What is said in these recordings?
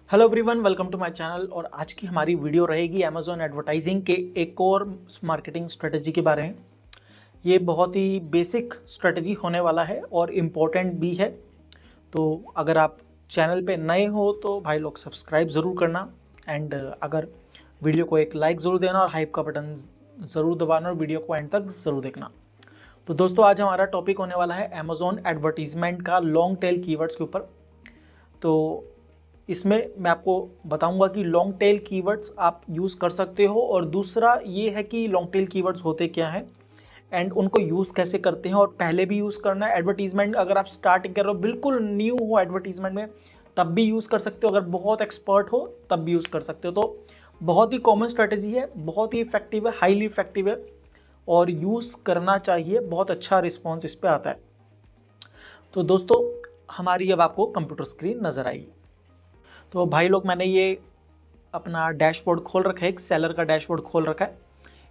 Hello everyone, welcome to my channel. और आज की हमारी वीडियो रहेगी अमेज़ॉन एडवर्टाइजिंग के एक और मार्केटिंग स्ट्रेटजी के बारे में। ये बहुत ही बेसिक स्ट्रेटजी होने वाला है और इम्पोर्टेंट भी है। तो अगर आप चैनल पे नए हो तो भाई लोग सब्सक्राइब ज़रूर करना एंड अगर वीडियो को एक लाइक ज़रूर देना और हाइप का बटन ज़रूर दबाना और वीडियो को एंड तक ज़रूर देखना। तो दोस्तों, आज हमारा टॉपिक होने वाला है अमेज़ॉन एडवर्टीज़मेंट का लॉन्ग टेल कीवर्ड्स के ऊपर। तो इसमें मैं आपको बताऊंगा कि लॉन्ग टेल कीवर्ड्स आप यूज़ कर सकते हो और दूसरा ये है कि लॉन्ग टेल कीवर्ड्स होते क्या हैं एंड उनको यूज़ कैसे करते हैं और पहले भी यूज़ करना है। एडवर्टीजमेंट अगर आप स्टार्टिंग कर रहे हो, बिल्कुल न्यू हो एडवर्टीजमेंट में, तब भी यूज़ कर सकते हो। अगर बहुत एक्सपर्ट हो तब भी यूज़ कर सकते हो। तो बहुत ही कॉमन स्ट्रेटेजी है, बहुत ही इफेक्टिव है, हाईली इफेक्टिव है और यूज़ करना चाहिए। बहुत अच्छा रिस्पॉन्स इस पर आता है। तो दोस्तों, हमारी अब आपको कंप्यूटर स्क्रीन नज़र आएगी। तो भाई लोग, मैंने ये अपना डैशबोर्ड खोल रखा है, एक सेलर का डैशबोर्ड खोल रखा है।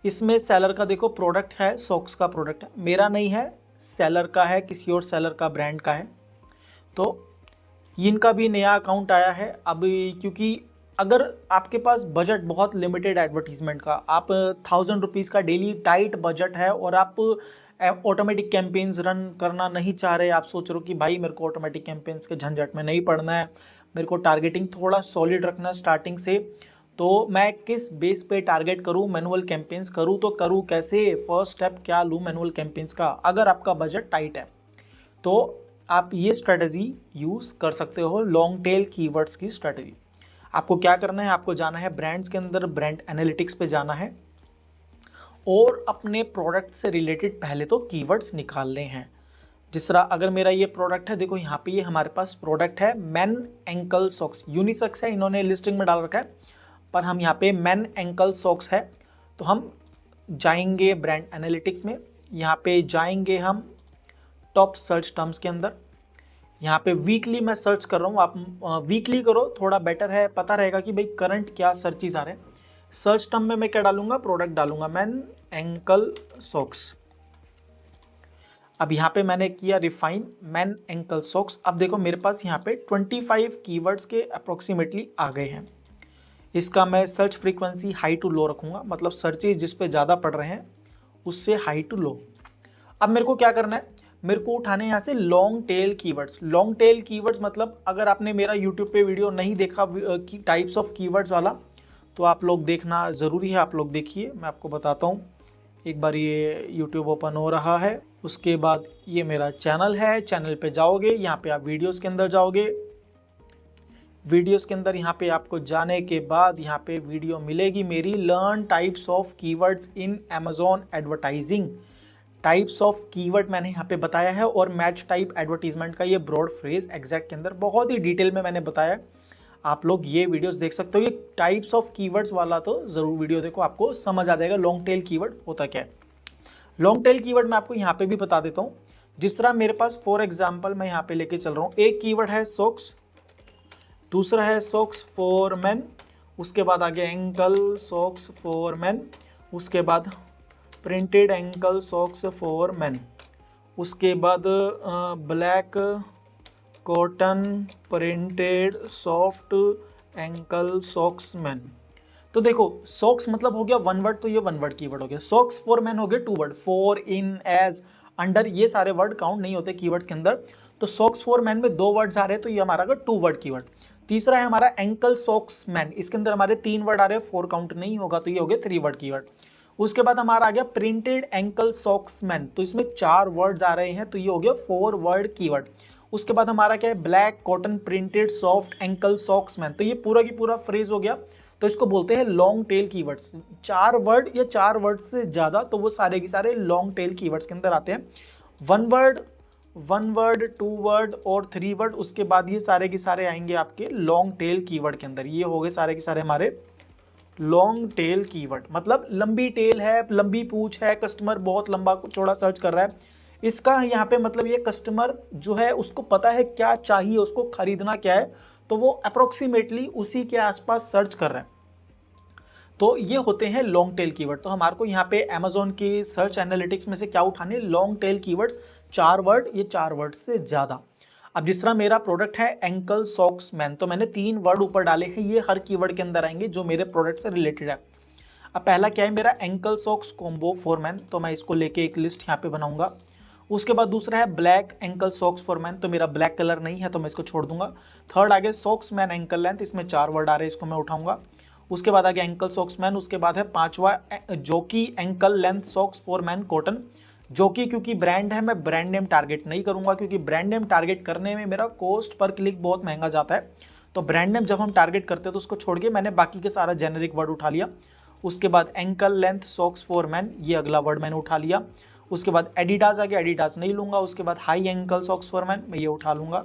इसमें सेलर का देखो प्रोडक्ट है, सॉक्स का प्रोडक्ट है, मेरा नहीं है, सेलर का है, किसी और सेलर का ब्रांड का है। तो इनका भी नया अकाउंट आया है अभी, क्योंकि अगर आपके पास बजट बहुत लिमिटेड एडवर्टीजमेंट का, आप 1000 रुपीज़ का डेली टाइट बजट है और आप ऑटोमेटिक कैंपेन्स रन करना नहीं चाह रहे, आप सोच रहे हो कि भाई मेरे को ऑटोमेटिक कैंपेन्स के झंझट में नहीं पड़ना है, मेरे को टारगेटिंग थोड़ा सॉलिड रखना है स्टार्टिंग से, तो मैं किस बेस पे टारगेट करूं, मैनुअल कैंपेन्स करूं तो करूं कैसे, फर्स्ट स्टेप क्या लूं मैनुअल कैंपेन्स का। अगर आपका बजट टाइट है तो आप ये स्ट्रेटजी यूज़ कर सकते हो, लॉन्ग टेल कीवर्ड्स की स्ट्रेटजी। आपको क्या करना है, आपको जाना है ब्रांड्स के अंदर, ब्रांड एनालिटिक्स पे जाना है और अपने प्रोडक्ट से रिलेटेड पहले तो कीवर्ड्स निकालने हैं। जिस तरह अगर मेरा ये प्रोडक्ट है, देखो यहाँ पे ये हमारे पास प्रोडक्ट है मैन एंकल सॉक्स, यूनिसेक्स है, इन्होंने लिस्टिंग में डाल रखा है, पर हम यहाँ पे मैन एंकल सॉक्स है। तो हम जाएंगे ब्रांड एनालिटिक्स में, यहाँ पे जाएंगे हम टॉप सर्च टर्म्स के अंदर। यहाँ पे वीकली मैं सर्च कर रहा हूँ, आप वीकली करो, थोड़ा बेटर है, पता रहेगा कि भाई करंट क्या सर्चेज आ रहे हैं। सर्च टर्म में मैं क्या डालूंगा, प्रोडक्ट डालूंगा मैन एंकल सॉक्स। अब यहाँ पे मैंने किया रिफाइन मैन एंकल सॉक्स। अब देखो मेरे पास यहाँ पे 25 कीवर्ड्स के अप्रोक्सीमेटली आ गए हैं। इसका मैं search frequency high to low रखूँगा, मतलब सर्चेज जिस पे ज़्यादा पड़ रहे हैं उससे हाई टू लो। अब मेरे को क्या करना है, मेरे को उठाने यहाँ से long tail keywords. Long tail keywords मतलब अगर आपने मेरा यूट्यूब पे वीडियो नहीं देखा टाइप्स ऑफ कीवर्ड्स वाला, तो आप लोग देखना ज़रूरी है। आप लोग देखिए, मैं आपको बताता हूँ। एक बार ये यूट्यूब ओपन हो रहा है, उसके बाद ये मेरा चैनल है, चैनल पे जाओगे, यहाँ पे आप वीडियोस के अंदर जाओगे। वीडियोस के अंदर यहाँ पे आपको जाने के बाद यहाँ पे वीडियो मिलेगी मेरी, learn types of keywords in Amazon advertising. Types of keyword मैंने यहाँ पे बताया है और मैच टाइप एडवर्टीजमेंट का ये ब्रॉड फ्रेज एग्जैक्ट के अंदर बहुत ही डिटेल में मैंने बताया है। आप लोग ये वीडियोस देख सकते हो। ये टाइप्स ऑफ कीवर्ड्स वाला तो ज़रूर वीडियो देखो, आपको समझ आ जाएगा लॉन्ग टेल कीवर्ड होता क्या है। लॉन्ग टेल कीवर्ड मैं आपको यहाँ पे भी बता देता हूँ। जिस तरह मेरे पास फॉर एग्जाम्पल मैं यहाँ पे लेके चल रहा हूँ, एक कीवर्ड है सॉक्स, दूसरा है सॉक्स फॉर मैन, उसके बाद आ गया एंकल सॉक्स फॉर मैन, उसके बाद printed ankle socks for man, उसके बाद black cotton printed soft ankle socks man. तो देखो सॉक्स मतलब हो गया वन वर्ड, तो ये वन वर्ड कीवर्ड हो गया। सॉक्स फॉर मैन हो गया two word, for, in, as, under, ये सारे वर्ड काउंट नहीं होते कीवर्ड्स के अंदर। तो सॉक्स फॉर मैन में दो वर्ड्स आ रहे हैं, तो ये हमारा टू वर्ड कीवर्ड। तीसरा है हमारा एंकल सॉक्स मैन, इसके अंदर हमारे तीन वर्ड आ रहे हैं, फोर काउंट नहीं होगा, तो ये हो गया थ्री वर्ड कीवर्ड। उसके बाद हमारा आ गया प्रिंटेड एंकल सॉक्स मैन, तो इसमें चार वर्ड्स आ रहे हैं, तो ये हो गया फोर वर्ड कीवर्ड। उसके बाद हमारा क्या है, black cotton printed soft ankle socks man, तो ये पूरा की पूरा फ्रेज हो गया। तो इसको बोलते हैं लॉन्ग टेल कीवर्ड्स। चार वर्ड या चार वर्ड से ज़्यादा, तो वो सारे के सारे लॉन्ग टेल कीवर्ड्स के अंदर आते हैं। वन वर्ड, टू वर्ड और थ्री वर्ड, उसके बाद ये सारे के सारे आएंगे आपके लॉन्ग टेल कीवर्ड के अंदर। ये हो गए सारे के सारे हमारे लॉन्ग टेल कीवर्ड, मतलब लंबी टेल है, लंबी पूछ है, कस्टमर बहुत लंबा चौड़ा सर्च कर रहा है। इसका यहाँ पे मतलब ये कस्टमर जो है उसको पता है क्या चाहिए, उसको खरीदना क्या है, तो वो अप्रोक्सीमेटली उसी के आसपास सर्च कर रहा है। तो ये होते हैं लॉन्ग टेल कीवर्ड। तो हमारे को यहाँ पे अमेज़ॉन की सर्च एनालिटिक्स में से क्या उठाने, लॉन्ग टेल कीवर्ड्स, चार वर्ड, ये चार वर्ड से ज़्यादा। अब जिस तरह मेरा प्रोडक्ट है एंकल सॉक्स मैन, तो मैंने 3 वर्ड ऊपर डाले हैं, ये हर कीवर्ड के अंदर आएंगे जो मेरे प्रोडक्ट से रिलेटेड है। अब पहला क्या है मेरा ankle socks combo for man, तो मैं इसको लेके एक लिस्ट यहाँ पे बनाऊंगा। उसके बाद दूसरा है black ankle socks for man, तो मेरा ब्लैक कलर नहीं है तो मैं इसको छोड़ दूंगा। थर्ड आगे सॉक्स मैन एंकल लेंथ, इसमें 4 वर्ड आ रहे हैं, इसको मैं उठाऊंगा। उसके बाद आगे एंकल सॉक्स मैन, उसके बाद है पांचवा जोकी ankle length socks for man cotton. जोकी क्योंकि ब्रांड है, मैं ब्रांड नेम टारगेट नहीं करूंगा क्योंकि ब्रांड नेम टारगेट करने में मेरा कॉस्ट पर क्लिक बहुत महंगा जाता है। तो ब्रांड नेम जब हम टारगेट करते हैं तो उसको छोड़ के मैंने बाकी के सारा जेनेरिक वर्ड उठा लिया। उसके बाद ankle length socks for man, ये अगला वर्ड मैंने उठा लिया। उसके बाद एडिडास आ गया, एडिडास नहीं लूंगा। उसके बाद high ankle socks for man, मैं ये उठा लूंगा।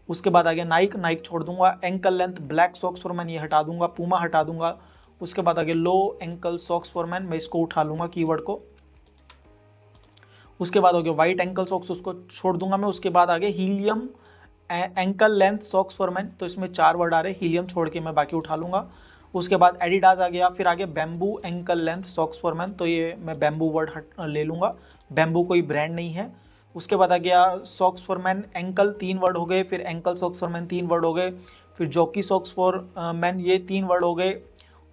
उसके बाद आ गया नाइक, नाइक छोड़ दूंगा। Ankle length black socks for man, ये हटा दूंगा। पूमा हटा दूंगा। उसके बाद आगे लो एंकल सॉक्स फॉर मैन, मैं इसको उठा लूंगा कीवर्ड को। उसके बाद हो गया वाइट एंकल सॉक्स, उसको छोड़ दूंगा मैं। उसके बाद आगे helium ankle length socks for man, तो इसमें 4 वर्ड आ रहे हैं, हीलियम छोड़ के मैं बाकी उठा लूंगा। उसके बाद एडिडास आ गया, फिर आगे bamboo ankle length socks for man, तो ये मैं बैम्बू वर्ड ले लूंगा, बैम्बू कोई ब्रांड नहीं है। उसके बाद आ गया socks for man ankle, 3 word हो गए। फिर ankle socks for man 3 word हो गए। फिर जॉकी सॉक्स फॉर मैन, ये 3 वर्ड हो गए,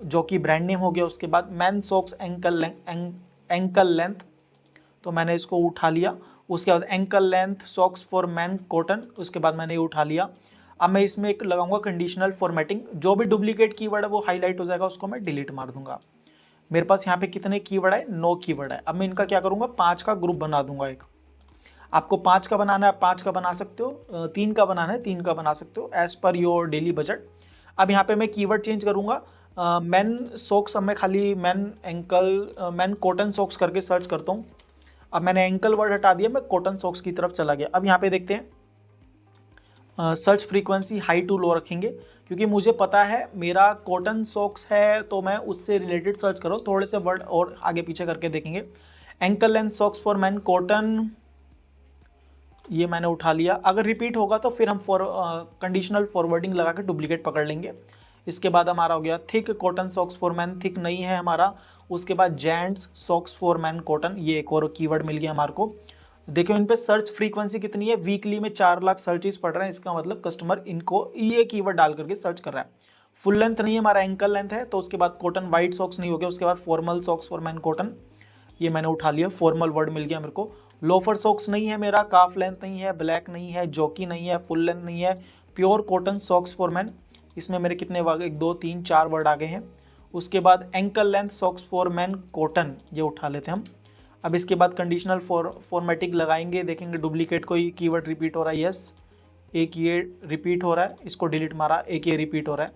जॉकी ब्रांड नेम हो गया। उसके बाद मैन सॉक्स एंकल लेंथ, तो मैंने इसको उठा लिया। उसके बाद ankle length socks for man cotton, उसके बाद मैंने ये उठा लिया। अब मैं इसमें एक लगाऊंगा कंडीशनल फॉर्मेटिंग, जो भी डुप्लीकेट कीवर्ड है वो हाईलाइट हो जाएगा, उसको मैं डिलीट मार दूंगा। मेरे पास यहाँ पे कितने कीवर्ड है? 9 कीवर्ड है। अब मैं इनका क्या करूंगा, 5 का ग्रुप बना दूंगा एक। आपको 5 का बनाना है, 5 का बना सकते हो। 3 का बनाना है, 3 का बना सकते हो, as per your daily budget. अब यहाँ पे मैं कीवर्ड चेंज करूंगा। मैन सॉक्स, अब मैं खाली मैन कॉटन सॉक्स करके सर्च करता हूँ। अब मैंने एंकल वर्ड हटा दिया, मैं कॉटन सॉक्स की तरफ चला गया। अब यहाँ पे देखते हैं, search frequency high to low रखेंगे क्योंकि मुझे पता है मेरा कॉटन सॉक्स है, तो मैं उससे रिलेटेड सर्च करो। थोड़े से वर्ड और आगे पीछे करके देखेंगे। Ankle length socks for man cotton, ये मैंने उठा लिया। अगर रिपीट होगा तो फिर हम कंडीशनल फॉरवर्डिंग लगा के डुप्लीकेट पकड़ लेंगे। इसके बाद हमारा हो गया thick cotton socks for man, thick नहीं है हमारा। उसके बाद gents socks for man cotton, ये एक और कीवर्ड मिल गया हमारे को। देखो इन पे सर्च फ्रीक्वेंसी कितनी है, वीकली में 4 लाख सर्चेस पड़ रहे हैं। इसका मतलब कस्टमर इनको ये कीवर्ड डाल करके सर्च कर रहा है। फुल लेंथ नहीं है हमारा, एंकल लेंथ है। तो उसके बाद कॉटन वाइट सॉक्स नहीं हो गया। उसके बाद formal socks for man cotton, ये मैंने उठा लिया, फॉर्मल वर्ड मिल गया मेरे को। लोफर सॉक्स नहीं है मेरा, काफ लेंथ नहीं है, ब्लैक नहीं है, जॉकी नहीं है, फुल लेंथ नहीं है। Pure cotton socks for man, इसमें मेरे कितने 1 2 3 4 वर्ड आ गए हैं। उसके बाद ankle length socks for man cotton, ये उठा लेते हैं हम। अब इसके बाद कंडीशनल फॉर्मेटिंग लगाएंगे, देखेंगे डुप्लीकेट कोई कीवर्ड रिपीट हो रहा है। यस, एक ये रिपीट हो रहा है, इसको डिलीट मारा। एक ये रिपीट हो रहा है,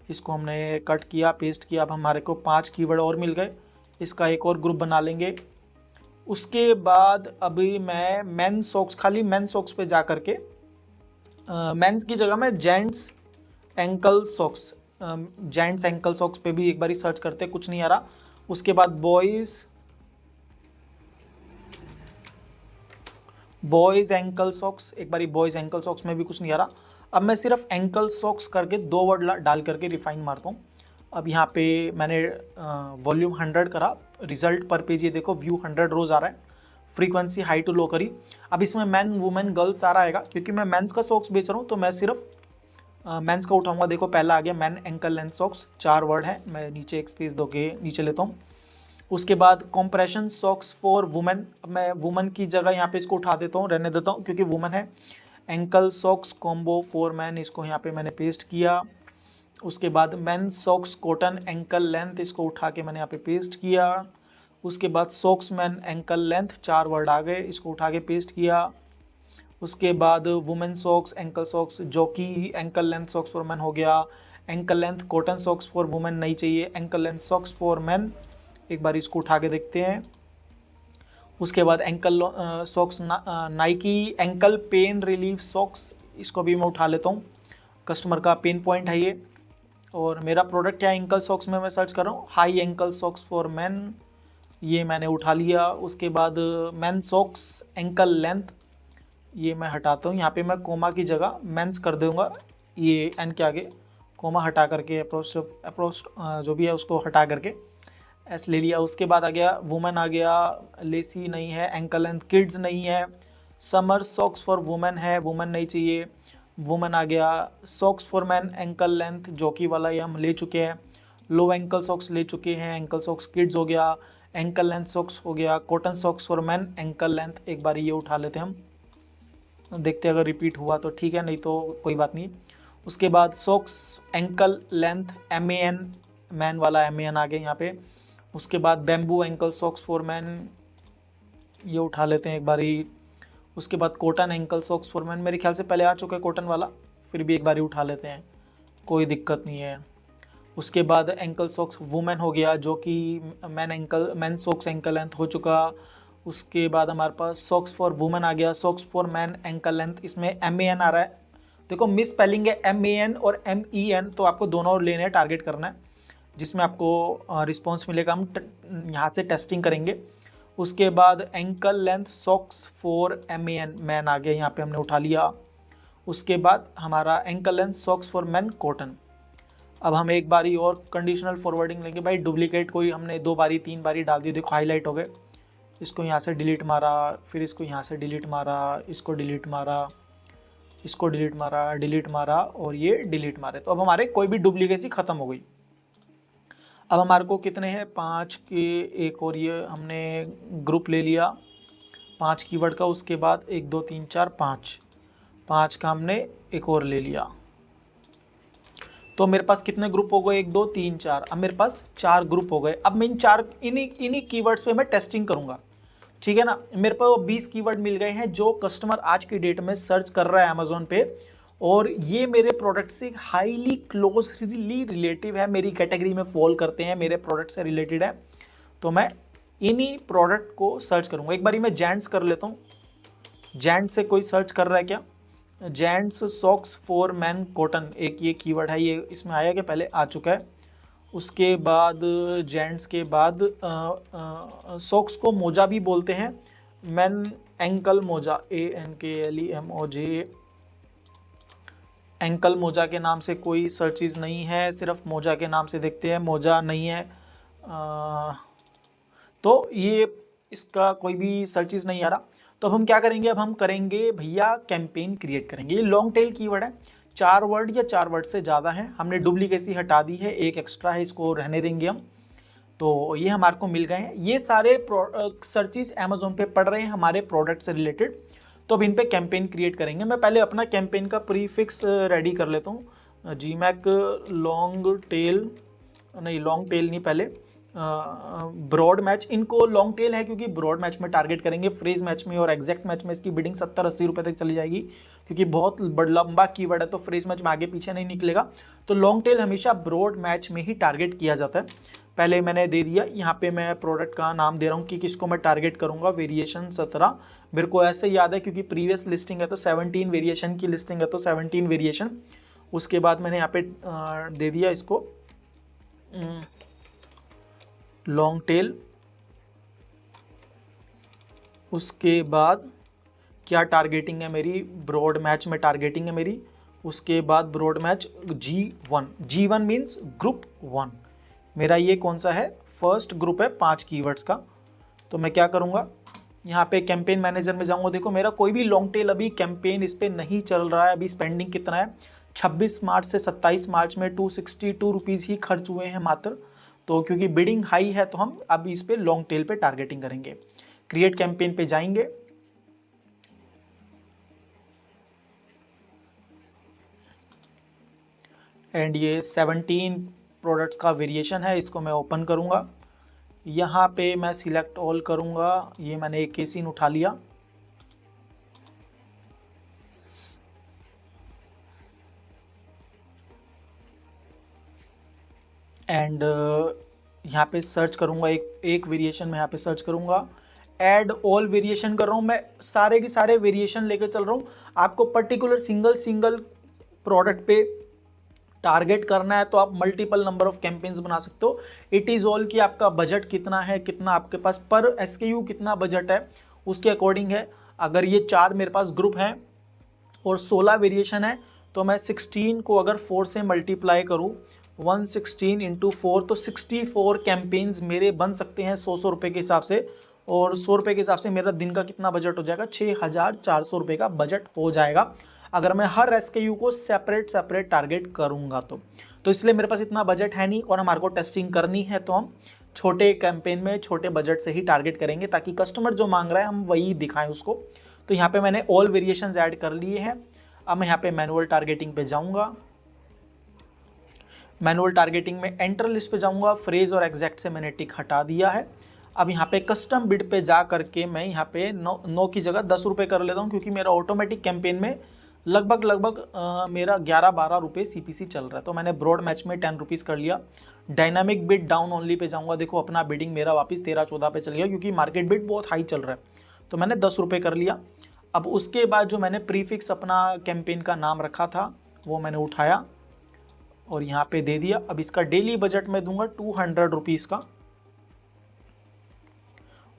इसको हमने कट किया, पेस्ट किया। अब हमारे को 5 कीवर्ड और मिल गए, इसका एक और ग्रुप बना लेंगे। उसके बाद अभी मैं मेन सॉक्स, खाली मेन सॉक्स पे जा करके मेंस की जगह में gents ankle socks, gents ankle socks पे भी एक बार सर्च करते, कुछ नहीं आ रहा। उसके बाद बॉयज़ एंकल सॉक्स, एक बार बॉयज़ एंकल सॉक्स में भी कुछ नहीं आ रहा। अब मैं सिर्फ एंकल सॉक्स करके 2 वर्ड डाल करके रिफाइन मारता हूँ। अब यहाँ पे मैंने वॉल्यूम 100 करा, रिजल्ट पर पेज ये देखो व्यू 100 रोज आ रहा है। फ्रीक्वेंसी हाई टू लो करी। अब इसमें मैन वुमेन गर्ल सारा आएगा, क्योंकि मैं मेंस का सॉक्स बेच रहा हूँ तो मैं सिर्फ मेंस का उठाऊंगा। देखो पहला आ गया man ankle length socks, 4 word है। मैं नीचे एक स्पेस दो के नीचे लेता हूँ। उसके बाद कॉम्प्रेशन सॉक्स फॉर वुमेन, मैं वुमेन की जगह यहाँ पे इसको उठा देता हूँ, रहने देता हूँ क्योंकि वुमेन है। Ankle socks combo for man, इसको यहाँ पे मैंने पेस्ट किया। उसके बाद man socks cotton ankle length, इसको उठा के मैंने यहाँ पे पेस्ट किया। उसके बाद socks man ankle length, 4 word आ गए, इसको उठा के पेस्ट किया। उसके बाद वुमेन सॉक्स एंकल सॉक्स, जो कि ankle length socks for man हो गया। Ankle length cotton socks for women नहीं चाहिए, ankle length socks for man, एक बार इसको उठा के देखते हैं। उसके बाद ankle socks Nike ankle pain relief socks, इसको भी मैं उठा लेता हूँ, कस्टमर का पेन पॉइंट है ये। और मेरा प्रोडक्ट है एंकल सॉक्स में मैं सर्च कर रहा हूँ, high ankle socks for man, ये मैंने उठा लिया। उसके बाद मैन सॉक्स एंकल लेंथ, ये मैं हटाता हूँ। यहाँ पे मैं कोमा की जगह मेंस कर दूँगा, ये एन के आगे कोमा हटा करके अप्रोच जो भी है उसको हटा करके एस ले लिया। उसके बाद आ गया वुमेन, आ गया लेसी नहीं है, एंकल लेंथ किड्स नहीं है, समर सॉक्स फॉर वुमेन है, वुमेन नहीं चाहिए, वुमेन आ गया। Socks for man ankle length jockey वाला ये हम ले चुके हैं। लो एंकल सॉक्स ले चुके हैं, एंकल सॉक्स किड्स हो गया, एंकल लेंथ सॉक्स हो गया। Cotton socks for man ankle length, एक बार ये उठा लेते हैं हम, देखते हैं अगर रिपीट हुआ तो ठीक है, नहीं तो कोई बात नहीं। उसके बाद socks ankle length MAN, man वाला MAN आ गया यहाँ पे। उसके बाद bamboo ankle socks for man, ये उठा लेते हैं एक बारी। उसके बाद cotton ankle socks for man, मेरे ख्याल से पहले आ चुका है कॉटन वाला, फिर भी एक बारी उठा लेते हैं, कोई दिक्कत नहीं है। उसके बाद एंकल सॉक्स वुमेन हो गया, जो कि मैन सॉक्स एंकल लेंथ हो चुका। उसके बाद हमारे पास सॉक्स फॉर वुमेन आ गया, socks for man ankle length, इसमें MAN आ रहा है। देखो मिस स्पेलिंग है MAN और MEN, तो आपको दोनों लेने हैं, टारगेट करना है, जिसमें आपको रिस्पॉन्स मिलेगा। हम यहाँ से टेस्टिंग करेंगे। उसके बाद ankle length socks for MAN, man आ गया यहाँ पे, हमने उठा लिया। उसके बाद हमारा ankle length socks for man cotton. अब हम एक बारी और कंडीशनल फॉरवर्डिंग लेंगे भाई, डुप्लीकेट कोई हमने 2 बारी 3 बारी डाल दी, देखो हाईलाइट हो गए। इसको यहाँ से डिलीट मारा, फिर इसको यहाँ से डिलीट मारा, इसको डिलीट मारा, इसको डिलीट मारा, डिलीट मारा और ये डिलीट मारे, तो अब हमारे कोई भी डुप्लीकेसी ख़त्म हो गई। अब हमारे को कितने हैं 5 के, एक और ये हमने ग्रुप ले लिया 5 कीवर्ड का। उसके बाद 1 2 3 4 5 का हमने एक और ले लिया, तो मेरे पास कितने ग्रुप हो गए 1 2 3 4, अब मेरे पास 4 ग्रुप हो गए। अब मैं इन्हीं कीवर्ड्स पे मैं टेस्टिंग करूंगा, ठीक है ना। मेरे पास 20 कीवर्ड मिल गए हैं जो कस्टमर आज की डेट में सर्च कर रहा है अमेजोन पे, और ये मेरे प्रोडक्ट से हाईली क्लोजली रिलेटिव है, मेरी कैटेगरी में फॉल करते हैं, मेरे प्रोडक्ट से रिलेटेड है, तो मैं इन्हीं प्रोडक्ट को सर्च करूंगा। एक बारी मैं जेंट्स कर लेता हूँ, जेंट्स से कोई सर्च कर रहा है क्या? Gents socks for man cotton, एक ये कीवर्ड है, ये इसमें आया क्या? पहले आ चुका है। उसके बाद जेंट्स के बाद सॉक्स को मोजा भी बोलते हैं, मैन एंकल मोजा, ANKLEMOJ, एंकल मोजा के नाम से कोई सर्चेज नहीं है, सिर्फ मोजा के नाम से देखते हैं, मोजा नहीं है। तो ये इसका कोई भी सर्चेज नहीं आ रहा, तो अब हम क्या करेंगे? अब हम करेंगे भैया कैंपेन क्रिएट करेंगे। ये लॉन्ग टेल कीवर्ड है, 4 वर्ड या 4 वर्ड से ज़्यादा है, हमने डुप्लीकेसी हटा दी है, एक एक्स्ट्रा है, इसको रहने देंगे हम। तो ये हमारे को मिल गए हैं, ये सारे सर्चेज अमेजोन पे पड़ रहे हैं हमारे प्रोडक्ट से रिलेटेड, तो अब इन पे कैंपेन क्रिएट करेंगे। मैं पहले अपना कैंपेन का प्रीफिक्स रेडी कर लेता हूँ, GMAC लॉन्ग टेल, नहीं लॉन्ग टेल नहीं, पहले ब्रॉड मैच, इनको लॉन्ग टेल है क्योंकि ब्रॉड मैच में टारगेट करेंगे, फ्रेज मैच में और एग्जैक्ट मैच में इसकी बिडिंग 70-80 रुपये तक चली जाएगी, क्योंकि बहुत लंबा कीवर्ड है, तो फ्रेज मैच में आगे पीछे नहीं निकलेगा। तो लॉन्ग टेल हमेशा ब्रॉड मैच में ही टारगेट किया जाता है। पहले मैंने दे दिया, यहाँ पे मैं प्रोडक्ट का नाम दे रहा हूँ कि किसको मैं टारगेट करूँगा, वेरिएशन 17, मेरे को ऐसे याद है क्योंकि प्रीवियस लिस्टिंग है तो 17 वेरिएशन की लिस्टिंग है, तो 17 वेरिएशन। उसके बाद मैंने यहाँ पे दे दिया इसको लॉन्ग टेल। उसके बाद क्या टारगेटिंग है मेरी? ब्रॉड मैच में टारगेटिंग है मेरी। उसके बाद broad match G1 means group 1, मेरा ये कौन सा है? फर्स्ट ग्रुप है 5 कीवर्ड्स का। तो मैं क्या करूँगा, यहाँ पे कैंपेन मैनेजर में जाऊँगा, देखो मेरा कोई भी लॉन्ग टेल अभी कैंपेन इस पर नहीं चल रहा है। अभी स्पेंडिंग कितना है? 26 मार्च से 27 मार्च में 262 रुपीज़ ही खर्च हुए हैं मात्र। तो क्योंकि बिडिंग हाई है तो हम अब इस पे लॉन्ग टेल पे टारगेटिंग करेंगे। क्रिएट कैंपेन पे जाएंगे, एंड ये 17 प्रोडक्ट्स का वेरिएशन है, इसको मैं ओपन करूंगा। यहाँ पे मैं सिलेक्ट ऑल करूंगा, ये मैंने एक केसिन उठा लिया, एंड यहाँ पे सर्च करूँगा, एक वेरिएशन में यहाँ पे सर्च करूँगा, ऐड ऑल वेरिएशन कर रहा हूँ मैं, सारे के सारे वेरिएशन लेकर चल रहा हूँ। आपको पर्टिकुलर सिंगल प्रोडक्ट पे टारगेट करना है तो आप मल्टीपल नंबर ऑफ कैंपेन्स बना सकते हो। इट इज़ ऑल कि आपका बजट कितना है, कितना आपके पास पर SKU कितना बजट है, उसके अकॉर्डिंग है। अगर ये 4 मेरे पास ग्रुप हैं और 16 वेरिएशन है, तो मैं 16 को अगर 4 से मल्टीप्लाई करूँ, 116 × 4, तो 64 कैंपेन्स मेरे बन सकते हैं 100 रुपये के हिसाब से। और 100 रुपये के हिसाब से मेरा दिन का कितना बजट हो जाएगा, 6,400 रुपये का बजट हो जाएगा अगर मैं हर SKU को सेपरेट सेपरेट टारगेट करूँगा तो इसलिए मेरे पास इतना बजट है नहीं और हमारे को टेस्टिंग करनी है, तो हम छोटे कैंपेन में छोटे बजट से ही टारगेट करेंगे ताकि कस्टमर जो मांग रहा है हम वही दिखाएं उसको। तो यहाँ पे मैंने ऑल वेरिएशंस ऐड कर लिए हैं। अब मैं यहाँ पे मैनुअल टारगेटिंग पे जाऊँगा, मैनुअल टारगेटिंग में एंटर लिस्ट पे जाऊँगा, फ्रेज और एग्जैक्ट से मैंने टिक हटा दिया है। अब यहाँ पे कस्टम बिड पे जा करके मैं यहाँ पे 9 की जगह 10 रुपये कर लेता हूँ, क्योंकि मेरा ऑटोमेटिक कैंपेन में लगभग मेरा 11-12 रुपये CPC चल रहा है। तो मैंने ब्रॉड मैच में 10 रुपीज़ कर लिया। Dynamic bid down only pay जाऊँगा, देखो अपना बिडिंग मेरा वापस 13-14 पे चल गया, क्योंकि मार्केट बिड बहुत हाई चल रहा है, तो मैंने 10 रुपये कर लिया। अब उसके बाद जो मैंने प्रीफिक्स अपना कैंपेन का नाम रखा था वो मैंने उठाया और यहाँ पे दे दिया। अब इसका डेली बजट मैं दूंगा 200 रुपीज़ का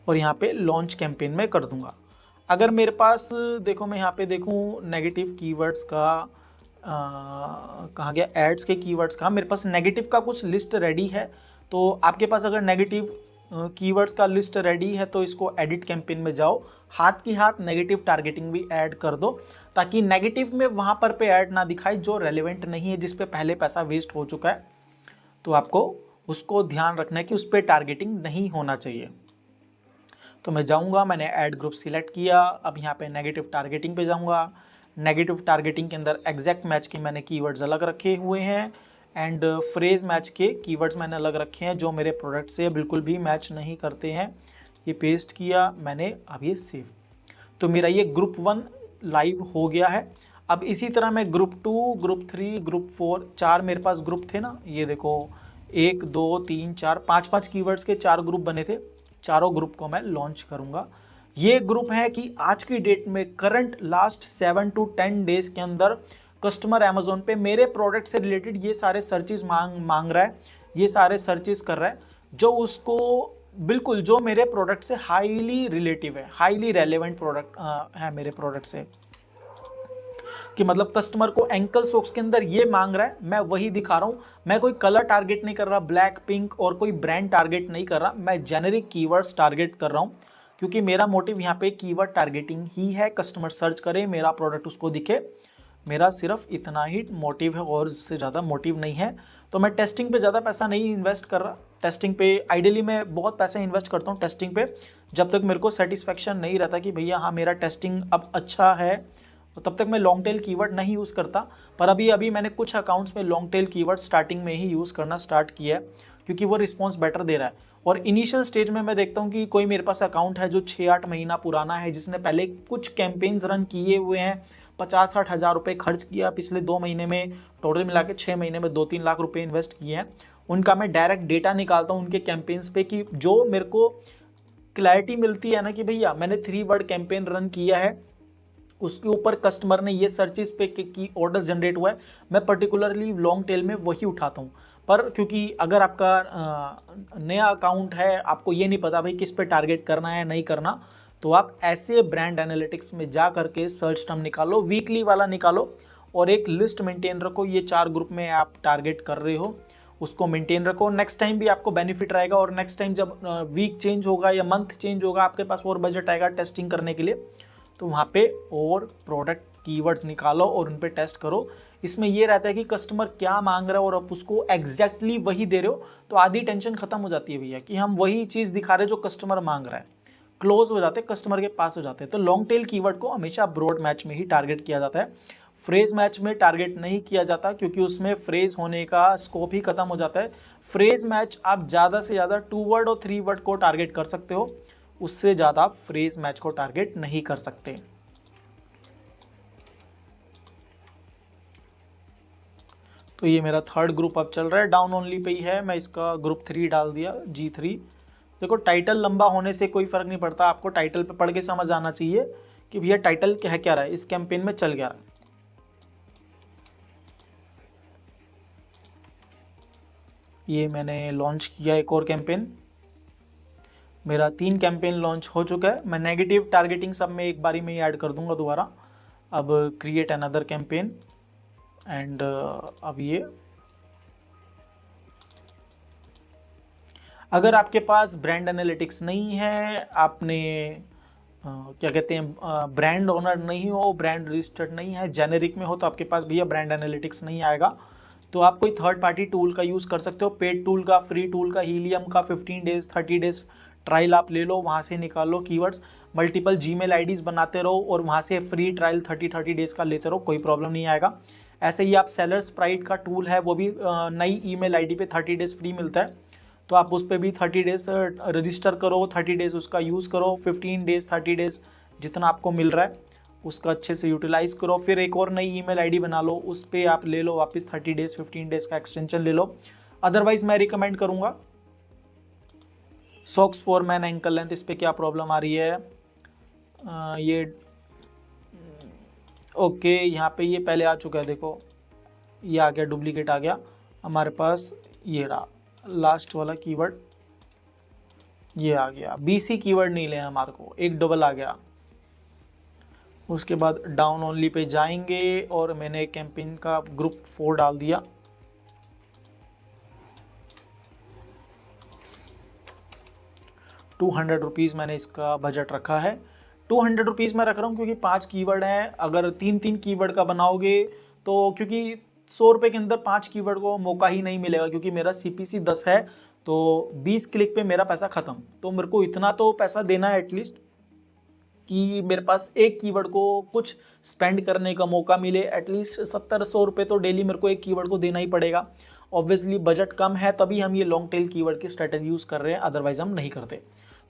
और यहाँ पे लॉन्च कैंपेन में कर दूंगा। अगर मेरे पास देखो मैं यहाँ पे देखूँ नेगेटिव कीवर्ड्स का कहाँ गया, एड्स के कीवर्ड्स का, मेरे पास नेगेटिव का कुछ लिस्ट रेडी है। तो आपके पास अगर नेगेटिव कीवर्ड्स का लिस्ट रेडी है तो इसको एडिट कैंपेन में जाओ, हाथ की हाथ नेगेटिव टारगेटिंग भी ऐड कर दो, ताकि नेगेटिव में वहाँ पर पे ऐड ना दिखाए जो रेलेवेंट नहीं है, जिस पे पहले पैसा वेस्ट हो चुका है। तो आपको उसको ध्यान रखना है कि उस पर टारगेटिंग नहीं होना चाहिए। तो मैं जाऊँगा, मैंने ऐड ग्रुप सिलेक्ट किया। अब यहाँ पे नेगेटिव टारगेटिंग पे जाऊँगा। नेगेटिव टारगेटिंग के अंदर एग्जैक्ट मैच के मैंने कीवर्ड्स अलग रखे हुए हैं एंड फ्रेज मैच के कीवर्ड्स मैंने अलग रखे हैं जो मेरे प्रोडक्ट से बिल्कुल भी मैच नहीं करते हैं। ये पेस्ट किया मैंने, अब ये सेव। तो मेरा ये ग्रुप 1 लाइव हो गया है। अब इसी तरह मैं ग्रुप 2, ग्रुप 3, ग्रुप 4, 4 मेरे पास ग्रुप थे ना, ये देखो 1, 2, 3, 4, 5 कीवर्ड्स के 4 ग्रुप बने थे। चारों ग्रुप को मैं लॉन्च करूंगा। ये ग्रुप है कि आज की डेट में करंट लास्ट 7 to 10 डेज के अंदर कस्टमर अमेजोन पे मेरे प्रोडक्ट से रिलेटेड ये सारे सर्चेस मांग रहा है, ये सारे सर्चेस कर रहा है जो उसको बिल्कुल जो मेरे प्रोडक्ट से हाईली रिलेटिव है, हाईली रेलेवेंट प्रोडक्ट है मेरे प्रोडक्ट से, कि मतलब कस्टमर को एंकल सॉक्स के अंदर ये मांग रहा है, मैं वही दिखा रहा हूँ। मैं कोई कलर टारगेट नहीं कर रहा, ब्लैक पिंक और कोई ब्रांड टारगेट नहीं कर रहा, मैं जेनेरिक कीवर्ड्स टारगेट कर रहा हूँ, क्योंकि मेरा मोटिव यहाँ पे कीवर्ड टारगेटिंग ही है। कस्टमर सर्च करे, मेरा प्रोडक्ट उसको दिखे, मेरा सिर्फ इतना ही मोटिव है और उससे ज़्यादा मोटिव नहीं है। तो मैं टेस्टिंग पे ज़्यादा पैसा नहीं इन्वेस्ट कर रहा। टेस्टिंग पे आइडियली मैं बहुत पैसा इन्वेस्ट करता हूँ टेस्टिंग पे, जब तक मेरे को सेटिस्फेक्शन नहीं रहता कि भैया हाँ मेरा टेस्टिंग अब अच्छा है, तो तब तक मैं लॉन्ग टेल कीवर्ड नहीं यूज़ करता। पर अभी मैंने कुछ अकाउंट्स में लॉन्ग टेल कीवर्ड स्टार्टिंग में ही यूज़ करना स्टार्ट किया है, क्योंकि वो रिस्पॉन्स बेटर दे रहा है। और इनिशियल स्टेज में मैं देखता हूँ कि कोई मेरे पास अकाउंट है जो 6-8 महीना पुराना है, जिसने पहले कुछ कैंपेन्स रन किए हुए हैं, 50-60 हज़ार रुपये खर्च किया पिछले 2 महीने में, टोटल मिला के 6 महीने में 2-3 लाख रुपए इन्वेस्ट किए हैं। उनका मैं डायरेक्ट डेटा निकालता हूँ उनके कैंपेन्स पे, कि जो मेरे को क्लैरिटी मिलती है ना कि भैया मैंने 3 वर्ड कैंपेन रन किया है, उसके ऊपर कस्टमर ने ये सर्चेस पे की ऑर्डर जनरेट हुआ है, मैं पर्टिकुलरली लॉन्ग टेल में वही उठाता हूँ। पर क्योंकि अगर आपका नया अकाउंट है, आपको ये नहीं पता भाई किस पे टारगेट करना है नहीं करना, तो आप ऐसे ब्रांड एनालिटिक्स में जा करके सर्च टर्म निकालो, वीकली वाला निकालो और एक लिस्ट मेंटेन रखो। ये 4 ग्रुप में आप टारगेट कर रहे हो उसको मेंटेन रखो, नेक्स्ट टाइम भी आपको बेनिफिट रहेगा। और नेक्स्ट टाइम जब वीक चेंज होगा या मंथ चेंज होगा, आपके पास और बजट आएगा टेस्टिंग करने के लिए, तो वहाँ पे और प्रोडक्ट कीवर्ड्स निकालो और उन पे टेस्ट करो। इसमें ये रहता है कि कस्टमर क्या मांग रहा है और आप उसको एग्जैक्टली वही दे रहे हो, तो आधी टेंशन खत्म हो जाती है भैया, कि हम वही चीज़ दिखा रहे हैं जो कस्टमर मांग रहा है, क्लोज हो जाते हैं, कस्टमर के पास हो जाते हैं। तो लॉन्ग टेल कीवर्ड को हमेशा ब्रॉड मैच में ही टारगेट किया जाता है, फ्रेज मैच में टारगेट नहीं किया जाता, क्योंकि उसमें फ्रेज होने का स्कोप ही खत्म हो जाता है। फ्रेज मैच आप ज़्यादा से ज़्यादा 2 वर्ड और 3 वर्ड को टारगेट कर सकते हो, उससे ज़्यादा आप फ्रेज मैच को टारगेट नहीं कर सकते। तो ये मेरा 3rd ग्रुप अब चल रहा है, डाउन ओनली पे ही है, मैं इसका ग्रुप 3 डाल दिया, G3। देखो टाइटल लंबा होने से कोई फ़र्क नहीं पड़ता, आपको टाइटल पे पढ़ के समझ आना चाहिए कि भैया टाइटल क्या रहा है, इस कैंपेन में चल क्या रहा है। ये मैंने लॉन्च किया एक और कैंपेन, मेरा 3 कैंपेन लॉन्च हो चुका है। मैं नेगेटिव टारगेटिंग सब में एक बारी में ही ऐड कर दूंगा दोबारा। अब क्रिएट अनदर कैंपेन एंड अब ये अगर आपके पास ब्रांड एनालिटिक्स नहीं है, आपने क्या कहते हैं ब्रांड ओनर नहीं हो, ब्रांड रजिस्टर्ड नहीं है, जेनेरिक में हो, तो आपके पास भैया ब्रांड एनालिटिक्स नहीं आएगा। तो आप कोई थर्ड पार्टी टूल का यूज़ कर सकते हो, पेड टूल का, फ्री टूल का, हीलियम का 15 डेज 30 डेज ट्रायल आप ले लो, वहाँ से निकाल लो कीवर्ड्स, मल्टीपल जीमेल आईडीज बनाते रहो और वहाँ से फ्री ट्रायल 30 डेज का लेते रहो, कोई प्रॉब्लम नहीं आएगा। ऐसे ही आप सेलर स्प्राइट का टूल है, वो भी नई ईमेल आईडी पे 30 डेज फ्री मिलता है, तो आप उस पर भी 30 डेज रजिस्टर करो, 30 डेज उसका यूज़ करो, 15 डेज 30 डेज जितना आपको मिल रहा है उसका अच्छे से यूटिलाइज़ करो। फिर एक और नई ईमेल आईडी बना लो, उस पर आप ले लो वापस 30 डेज 15 डेज का एक्सटेंशन ले लो। अदरवाइज मैं रिकमेंड करूँगा socks for man ankle length, इस पर क्या प्रॉब्लम आ रही है, ये ओके यहाँ पे ये पहले आ चुका है, देखो ये आ गया, डुप्लीकेट आ गया हमारे पास, ये रहा लास्ट वाला कीवर्ड, ये आ गया। बीसी कीवर्ड नहीं लेना हमारे को, एक डबल आ गया। उसके बाद डाउन ओनली पे जाएंगे और मैंने कैंपेन का ग्रुप 4 डाल दिया। ₹200 मैंने इसका बजट रखा है। ₹200 मैं रख रहा हूँ क्योंकि 5 कीवर्ड हैं। अगर 3-3 कीवर्ड का बनाओगे तो, क्योंकि ₹100 के अंदर 5 कीवर्ड को मौका ही नहीं मिलेगा, क्योंकि मेरा CPC 10 है, तो 20 क्लिक पे मेरा पैसा खत्म। तो मेरे को इतना तो पैसा देना है एटलीस्ट कि मेरे पास एक कीवर्ड को कुछ स्पेंड करने का मौका मिले। एटलीस्ट 70-100 रुपये तो डेली मेरे को एक कीवर्ड को देना ही पड़ेगा। ऑब्वियसली बजट कम है, तभी हम ये लॉन्ग टेल कीवर्ड की स्ट्रेटेजी यूज़ कर रहे हैं, अदरवाइज हम नहीं करते।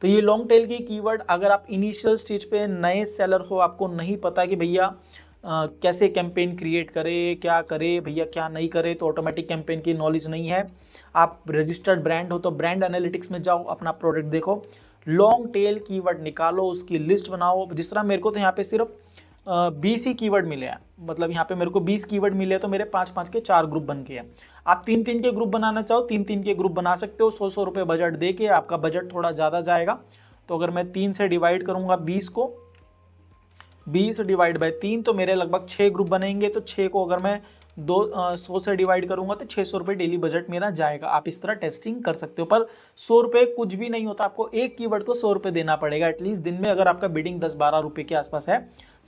तो ये लॉन्ग टेल की कीवर्ड, अगर आप इनिशियल स्टेज पे नए सेलर हो, आपको नहीं पता कि भैया कैसे कैंपेन क्रिएट करे, क्या करे भैया, क्या नहीं करे, तो ऑटोमेटिक कैंपेन की नॉलेज नहीं है, आप रजिस्टर्ड ब्रांड हो, तो ब्रांड एनालिटिक्स में जाओ, अपना प्रोडक्ट देखो, लॉन्ग टेल कीवर्ड निकालो, उसकी लिस्ट बनाओ। जिस तरह मेरे को तो यहाँ पे सिर्फ 20 ही कीवर्ड मिले हैं, मतलब यहाँ पे मेरे को 20 कीवर्ड मिले हैं, तो मेरे 5-5 के 4 ग्रुप बन गए हैं। आप 3-3 के ग्रुप बनाना चाहो 3-3 के ग्रुप बना सकते हो, 100-100 रुपये बजट दे के। आपका बजट थोड़ा ज़्यादा जाएगा, तो अगर मैं 3 से डिवाइड करूँगा 20 को, 20 डिवाइड बाई 3, तो मेरे लगभग 6 ग्रुप बनेंगे। तो 6 को अगर मैं 100 से डिवाइड करूंगा तो 600 रुपये डेली बजट मेरा जाएगा। आप इस तरह टेस्टिंग कर सकते हो, पर 100 रुपये कुछ भी नहीं होता, आपको एक कीवर्ड को 100 रुपये देना पड़ेगा एटलीस्ट दिन में, अगर आपका बिडिंग 10-12 रुपये के आसपास है,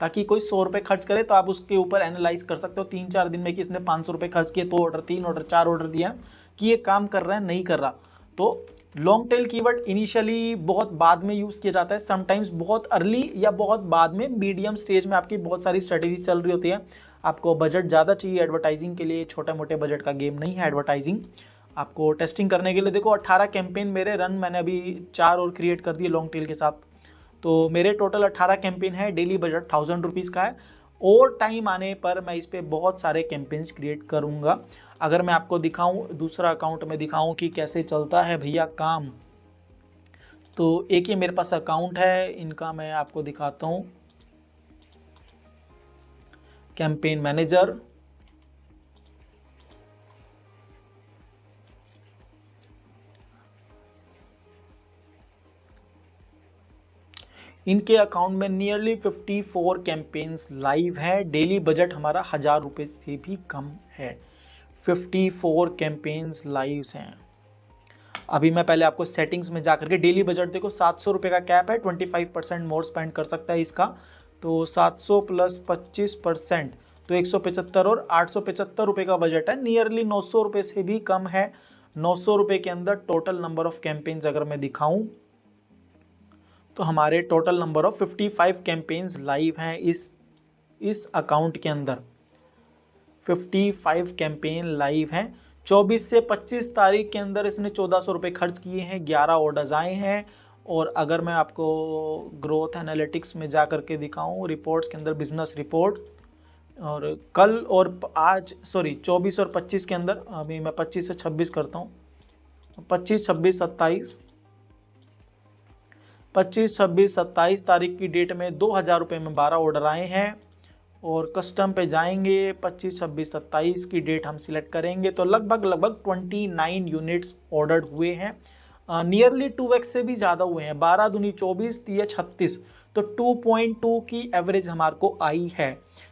ताकि कोई 100 रुपये खर्च करे तो आप उसके ऊपर एनालाइज कर सकते हो 3-4 दिन में कि इसने 500 रुपये खर्च किए, 2 ऑर्डर 3 ऑर्डर 4 ऑर्डर दिया, कि ये काम कर रहा है नहीं कर रहा। तो लॉन्ग टेल कीवर्ड इनिशियली बहुत बाद में यूज़ किया जाता है, समटाइम्स बहुत अर्ली या बहुत बाद में, मीडियम स्टेज में आपकी बहुत सारी स्ट्रेटेजी चल रही होती है, आपको बजट ज़्यादा चाहिए एडवर्टाइजिंग के लिए, छोटे मोटे बजट का गेम नहीं है एडवर्टाइजिंग। आपको टेस्टिंग करने के लिए देखो 18 कैंपेन मेरे रन, मैंने अभी 4 और क्रिएट कर दिए लॉन्ग टेल के साथ, तो मेरे टोटल 18 कैंपेन है, डेली बजट ₹1000 का है। और टाइम आने पर मैं इस पर बहुत सारे कैंपेन्स क्रिएट करूँगा। अगर मैं आपको दिखाऊं, दूसरा अकाउंट में दिखाऊं कि कैसे चलता है भैया काम, तो एक ही मेरे पास अकाउंट है, इनका मैं आपको दिखाता हूं। कैंपेन मैनेजर, इनके अकाउंट में नियरली 54 कैंपेन्स लाइव है। डेली बजट हमारा ₹1000 से भी कम है। 54 कैंपेन्स लाइव हैं। अभी मैं पहले आपको सेटिंग्स में जाकर के डेली बजट देखो, ₹700 का कैप है, 25% मोर स्पेंड कर सकता है इसका, तो 700 प्लस 25% तो 175, और ₹875 का बजट है, नियरली ₹900 से भी कम है। ₹900 के अंदर टोटल नंबर ऑफ कैंपेन्स अगर मैं दिखाऊं तो हमारे total number of 55 campaigns live हैं इस अकाउंट के अंदर। 55 कैंपेन लाइव हैं। 24 से 25 तारीख के अंदर इसने ₹1400 खर्च किए हैं, 11 ऑर्डर्स आए हैं। और अगर मैं आपको ग्रोथ एनालिटिक्स में जा कर के दिखाऊं, रिपोर्ट्स के अंदर बिजनेस रिपोर्ट, और कल और आज 24 और 25 के अंदर, अभी मैं 25 से 26 करता हूं, 25, 26, 27, 25, 26, 27 तारीख की डेट में ₹2000 में 12 ऑर्डर आए हैं। और कस्टम पे जाएंगे, 25, 26, 27 की डेट हम सिलेक्ट करेंगे, तो लगभग 29 यूनिट्स ऑर्डर हुए हैं। नियरली 2x से भी ज़्यादा हुए हैं, 12 दूनी 24, 3 36, तो 2.2 की एवरेज हमारे को आई है।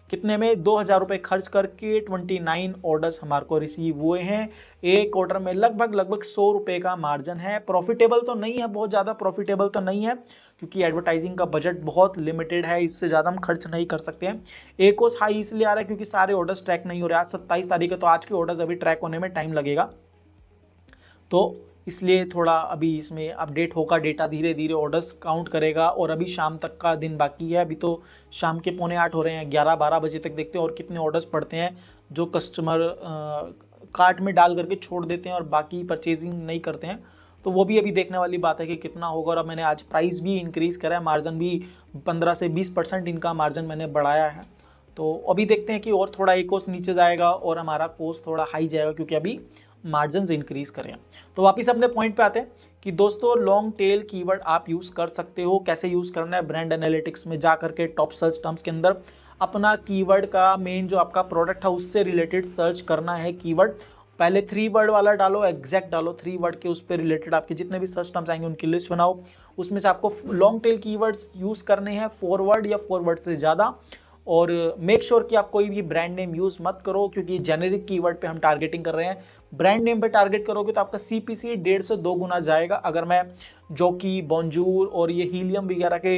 कितने में 2000 रुपये खर्च करके 29 ऑर्डर्स हमारे को रिसीव हुए हैं। एक ऑर्डर में लगभग 100 रुपये का मार्जिन है। प्रॉफिटेबल तो नहीं है, बहुत ज़्यादा प्रॉफिटेबल तो नहीं है, क्योंकि एडवर्टाइजिंग का बजट बहुत लिमिटेड है, इससे ज़्यादा हम खर्च नहीं कर सकते हैं। एक कोस हाई इसलिए आ रहा है क्योंकि सारे ऑर्डर्स ट्रैक नहीं हो रहे। आज 27 तारीख है, तो आज के ऑर्डर्स अभी ट्रैक होने में टाइम लगेगा, तो इसलिए थोड़ा अभी इसमें अपडेट होगा डेटा, धीरे धीरे ऑर्डर्स काउंट करेगा। और अभी शाम तक का दिन बाकी है, अभी तो शाम के 7:45 हो रहे हैं, 11-12 बजे तक देखते हैं और कितने ऑर्डर्स पड़ते हैं जो कस्टमर कार्ट में डाल करके छोड़ देते हैं और बाकी परचेजिंग नहीं करते हैं। तो वो भी अभी देखने वाली बात है कि कितना होगा। और अब मैंने आज प्राइस भी इंक्रीज़ करा है, मार्जिन भी 15 से 20% इनका मार्जिन मैंने बढ़ाया है। तो अभी देखते हैं कि और थोड़ा एक कोर्स नीचे जाएगा और हमारा कोर्स थोड़ा हाई जाएगा, क्योंकि अभी मार्जिन इंक्रीज करें। तो वापस अपने पॉइंट पे आते हैं कि दोस्तों लॉन्ग टेल कीवर्ड आप यूज़ कर सकते हो। कैसे यूज़ करना है? ब्रांड एनालिटिक्स में जा करके टॉप सर्च टर्म्स के अंदर अपना कीवर्ड का मेन जो आपका प्रोडक्ट है उससे रिलेटेड सर्च करना है कीवर्ड। पहले 3 वर्ड वाला डालो, एग्जैक्ट डालो, 3 वर्ड के उस पर रिलेटेड आपके जितने भी सर्च टर्म्स आएंगे उनकी लिस्ट बनाओ। उसमें से आपको लॉन्ग टेल कीवर्ड्स यूज़ करने हैं, 4 वर्ड या 4 वर्ड से ज़्यादा। और मेक श्योर कि आप कोई भी ब्रांड नेम यूज़ मत करो, क्योंकि जेनेरिक कीवर्ड पे हम टारगेटिंग कर रहे हैं। ब्रांड नेम पे टारगेट करोगे तो आपका CPC 1.5 से 2 गुना जाएगा। अगर मैं जॉकी, बॉन्जूर और ये हीलियम वगैरह के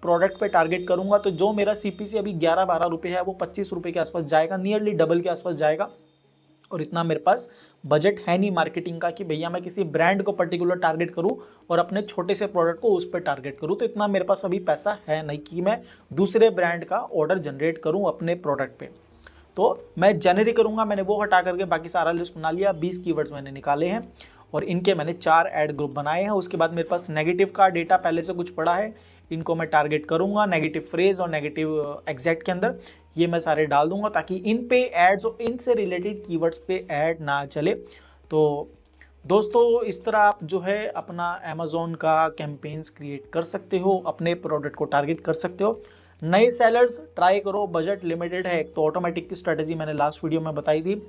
प्रोडक्ट पे टारगेट करूंगा तो जो मेरा CPC अभी 11-12 रुपये है वो 25 रुपये के आसपास जाएगा, नियरली डबल के आसपास जाएगा। और इतना मेरे पास बजट है नहीं मार्केटिंग का कि भैया मैं किसी ब्रांड को पर्टिकुलर टारगेट करूं और अपने छोटे से प्रोडक्ट को उस पर टारगेट करूं। तो इतना मेरे पास अभी पैसा है नहीं कि मैं दूसरे ब्रांड का ऑर्डर जनरेट करूं अपने प्रोडक्ट पे। तो मैं जेनरिक करूंगा, मैंने वो हटा करके बाकी सारा लिस्ट बना लिया। 20 कीवर्ड्स मैंने निकाले हैं और इनके मैंने 4 ऐड ग्रुप बनाए हैं। उसके बाद मेरे पास नेगेटिव का डेटा पहले से कुछ पड़ा है, इनको मैं टारगेट करूंगा नेगेटिव फ्रेज और नेगेटिव एग्जैक्ट के अंदर, ये मैं सारे डाल दूंगा ताकि इन पे एड्स और इनसे रिलेटेड कीवर्ड्स पे ऐड ना चले। तो दोस्तों इस तरह आप जो है अपना अमेज़ॉन का कैंपेन्स क्रिएट कर सकते हो, अपने प्रोडक्ट को टारगेट कर सकते हो। नए सेलर्स ट्राई करो, बजट लिमिटेड है। एक तो ऑटोमेटिक की स्ट्रेटजी मैंने लास्ट वीडियो में बताई थी,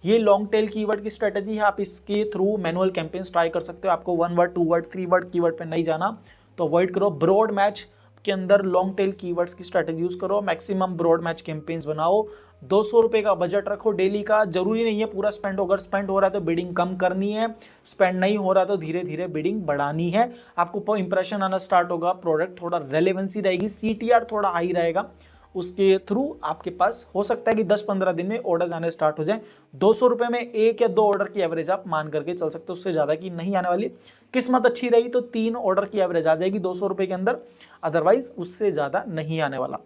ये लॉन्ग टेल कीवर्ड की स्ट्रेटजी है। आप इसके थ्रू मैनुअल कैंपेन्स ट्राई कर सकते हो। आपको 1 वर्ड, 2 वर्ड, 3 वर्ड कीवर्ड पे नहीं जाना तो अवॉइड करो। ब्रॉड मैच के अंदर लॉन्ग टेल कीवर्ड्स की स्ट्रेटजी यूज करो, मैक्सिमम ब्रॉड मैच कैंपेन्स बनाओ। 200 रुपये का बजट रखो डेली का, जरूरी नहीं है पूरा स्पेंड होगा। स्पेंड हो रहा है तो बिडिंग कम करनी है, स्पेंड नहीं हो रहा तो धीरे धीरे बिडिंग बढ़ानी है। आपको इंप्रेशन आना स्टार्ट होगा, प्रोडक्ट थोड़ा रेलेवेंसी रहेगी, CTR थोड़ा हाई रहेगा, उसके थ्रू आपके पास हो सकता है कि 10-15 दिन में ऑर्डर्स आने स्टार्ट हो जाए। 200 रुपये में 1 या 2 ऑर्डर की एवरेज आप मान करके चल सकते हो, उससे ज़्यादा की नहीं आने वाली। किस्मत अच्छी रही तो 3 ऑर्डर की एवरेज आ जाएगी 200 रुपये के अंदर, अदरवाइज उससे ज़्यादा नहीं आने वाला।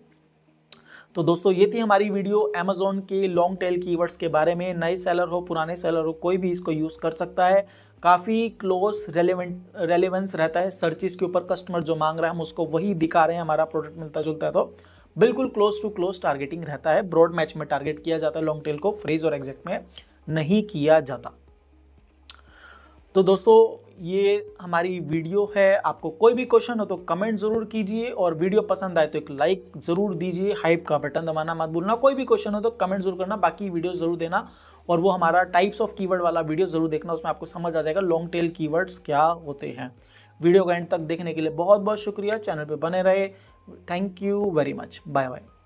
तो दोस्तों ये थी हमारी वीडियो अमेज़ॉन के लॉन्ग टेल कीवर्ड्स के बारे में। नए सेलर हो, पुराने सेलर हो, कोई भी इसको यूज़ कर सकता है। काफ़ी क्लोज रेलेवेंस रहता है सर्चिस के ऊपर। कस्टमर जो मांग रहा है हम उसको वही दिखा रहे हैं, हमारा प्रोडक्ट मिलता जुलता है, तो बिल्कुल क्लोज टू क्लोज टारगेटिंग रहता है। ब्रॉड मैच में टारगेट किया जाता है लॉन्ग टेल को, फ्रेज और एग्जैक्ट में नहीं किया जाता। तो दोस्तों ये हमारी वीडियो है। आपको कोई भी क्वेश्चन हो तो कमेंट जरूर कीजिए, और वीडियो पसंद आए तो एक लाइक जरूर दीजिए, हाइप का बटन दबाना मत भूलना। कोई भी क्वेश्चन हो तो कमेंट जरूर करना, बाकी वीडियो जरूर देना। और वो हमारा टाइप्स ऑफ कीवर्ड वाला वीडियो जरूर देखना, उसमें आपको समझ आ जाएगा लॉन्ग टेल कीवर्ड्स क्या होते हैं। वीडियो का एंड तक देखने के लिए बहुत बहुत शुक्रिया। चैनल पे बने रहे। Thank you very much. Bye bye.